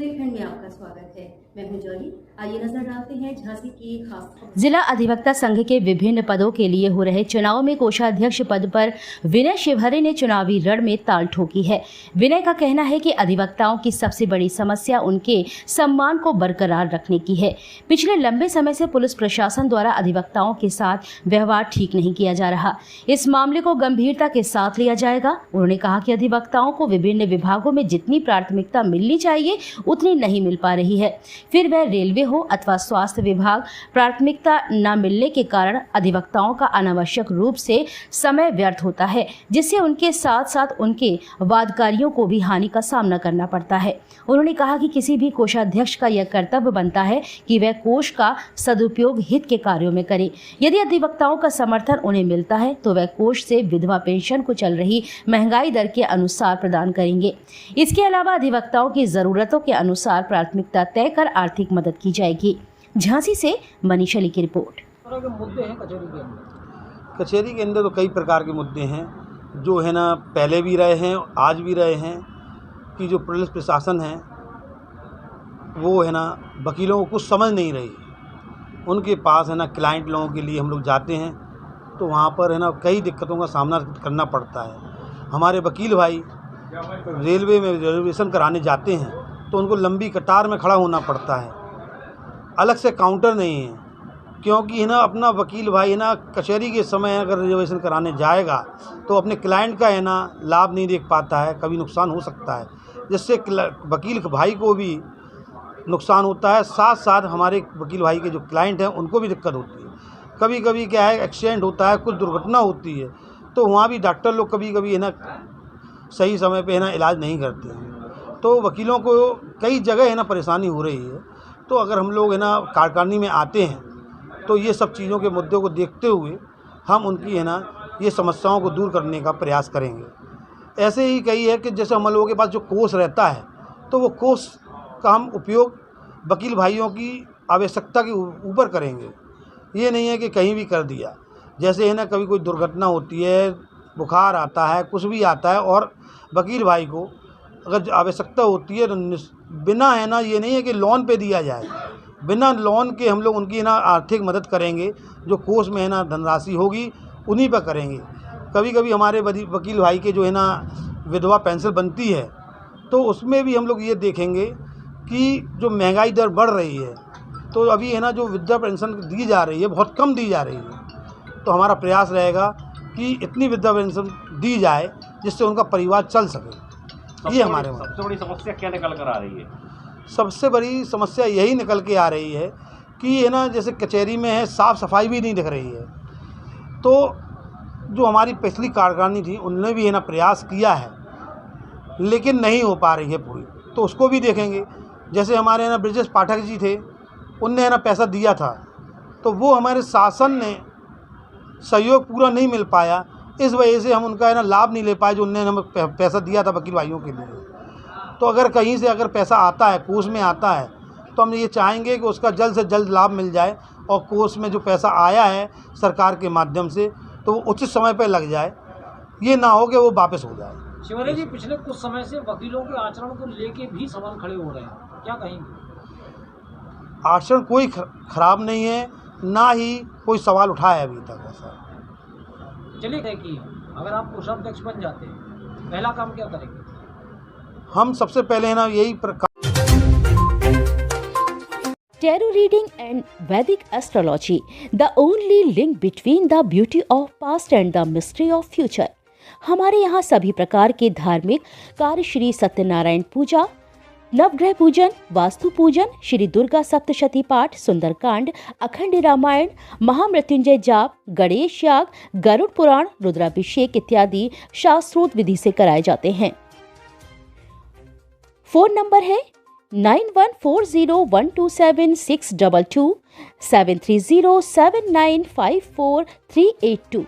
बुंदेलखंड में आपका स्वागत है। मैं हूं जॉली। आइए नजर डालते हैं झांसी की खास खबर। जिला अधिवक्ता संघ के विभिन्न पदों के लिए हो रहे चुनाव में कोषाध्यक्ष पद पर विनय शिवहरे ने चुनावी रण में ताल ठोकी है। विनय का कहना है कि अधिवक्ताओं की सबसे बड़ी समस्या उनके सम्मान को बरकरार रखने की है। पिछले लंबे समय से पुलिस प्रशासन द्वारा अधिवक्ताओं के साथ व्यवहार ठीक नहीं किया जा रहा। इस मामले को गंभीरता के साथ लिया जाएगा। उन्होंने कहा कि अधिवक्ताओं को विभिन्न विभागों में जितनी प्राथमिकता मिलनी चाहिए उतनी नहीं मिल पा रही है। फिर वह रेलवे हो अथवा स्वास्थ्य विभाग, प्राथमिकता न मिलने के कारण अधिवक्ताओं का अनावश्यक रूप से समय व्यर्थ होता है, जिससे उनके साथ साथ उनके वादकारियों को भी हानि का सामना करना पड़ता है। उन्होंने कहा कि किसी भी कोषाध्यक्ष का यह कर्तव्य बनता है कि वह कोष का सदुपयोग हित के कार्यों में करे। यदि अधिवक्ताओं का समर्थन उन्हें मिलता है तो वह कोष से विधवा पेंशन को चल रही महंगाई दर के अनुसार प्रदान करेंगे। इसके अलावा अधिवक्ताओं की जरूरतों के अनुसार प्राथमिकता तय कर आर्थिक मदद की जाएगी। झांसी से मनीष अली की रिपोर्ट। मुद्दे हैं कचहरी के अंदर तो कई प्रकार के मुद्दे हैं जो है ना पहले भी रहे हैं आज भी रहे हैं कि जो पुलिस प्रशासन है वो है ना वकीलों को कुछ समझ नहीं रही। उनके पास है ना क्लाइंट लोगों के लिए हम लोग जाते हैं तो वहाँ पर है ना कई दिक्कतों का सामना करना पड़ता है। हमारे वकील भाई रेलवे में रिजर्वेशन कराने जाते हैं तो उनको लंबी कतार में खड़ा होना पड़ता है। अलग से काउंटर नहीं है क्योंकि है ना अपना वकील भाई है ना कचहरी के समय अगर रिजर्वेशन कराने जाएगा तो अपने क्लाइंट का है ना लाभ नहीं देख पाता है, कभी नुकसान हो सकता है, जिससे वकील भाई को भी नुकसान होता है। साथ साथ हमारे वकील भाई के जो क्लाइंट हैं उनको भी दिक्कत होती है। कभी कभी क्या है एक्सीडेंट होता है, कुछ दुर्घटना होती है तो वहाँ भी डॉक्टर लोग कभी कभी है ना सही समय पे है ना इलाज नहीं करते हैं, तो वकीलों को कई जगह है ना परेशानी हो रही है। तो अगर हम लोग है ना कार्यकारिणी में आते हैं तो ये सब चीज़ों के मुद्दों को देखते हुए हम उनकी है ना ये समस्याओं को दूर करने का प्रयास करेंगे। ऐसे ही कई है कि जैसे हम लोगों के पास जो कोष रहता है तो वो कोष का हम उपयोग वकील भाइयों की आवश्यकता के ऊपर करेंगे। ये नहीं है कि कहीं भी कर दिया। जैसे है ना कभी कोई दुर्घटना होती है, बुखार आता है, कुछ भी आता है और वकील भाई को अगर आवश्यकता होती है तो बिना है ना ये नहीं है कि लोन पे दिया जाए, बिना लोन के हम लोग उनकी ना आर्थिक मदद करेंगे। जो कोष में है ना धनराशि होगी उन्हीं पर करेंगे। कभी कभी हमारे वकील भाई के जो है ना विधवा पेंशन बनती है तो उसमें भी हम लोग ये देखेंगे कि जो महंगाई दर बढ़ रही है तो अभी है ना जो विधवा पेंशन दी जा रही है बहुत कम दी जा रही है। तो हमारा प्रयास रहेगा कि इतनी विधवा पेंशन दी जाए जिससे उनका परिवार चल सके। ये हमारे सबसे बड़ी समस्या क्या निकल कर आ रही है? सबसे बड़ी समस्या यही निकल के आ रही है कि है ना जैसे कचहरी में है साफ़ सफाई भी नहीं दिख रही है। तो जो हमारी पिछली कार्यकारिणी थी उनने भी है ना प्रयास किया है लेकिन नहीं हो पा रही है पूरी, तो उसको भी देखेंगे। जैसे हमारे है ना ब्रजेश पाठक जी थे, उनने है ना पैसा दिया था तो वो हमारे शासन ने सहयोग पूरा नहीं मिल पाया, इस वजह से हम उनका है ना लाभ नहीं ले पाए जो उनने हमें पैसा दिया था वकील भाइयों के लिए। तो अगर कहीं से अगर पैसा आता है, कोष में आता है, तो हम ये चाहेंगे कि उसका जल्द से जल्द लाभ मिल जाए और कोष में जो पैसा आया है सरकार के माध्यम से तो वो उचित समय पर लग जाए, ये ना हो कि वो वापस हो जाए। शिवहरे जी, पिछले कुछ समय से वकीलों के आचरण को लेके भी सवाल खड़े हो रहे हैं, क्या कहेंगे? आचरण कोई खराब नहीं है, ना ही कोई सवाल उठाया अभी तक ऐसा। चलिए तय की अगर आप कोषाध्यक्ष बन जाते हैं पहला काम क्या करेंगे? हम सबसे पहले है ना यही Tarot reading and Vedic astrology, the only link between the beauty of past and the mystery of future। हमारे यहाँ सभी प्रकार के धार्मिक कार्य, श्री सत्यनारायण पूजा, नवग्रह पूजन, वास्तु पूजन, श्री दुर्गा सप्तशती पाठ, सुंदरकांड, अखंड रामायण, महामृत्युंजय जाप, गणेश याग, गरुड़ पुराण, रुद्राभिषेक इत्यादि शास्त्रोक्त विधि से कराए जाते हैं। फोन नंबर है 9140127622, 7307954382।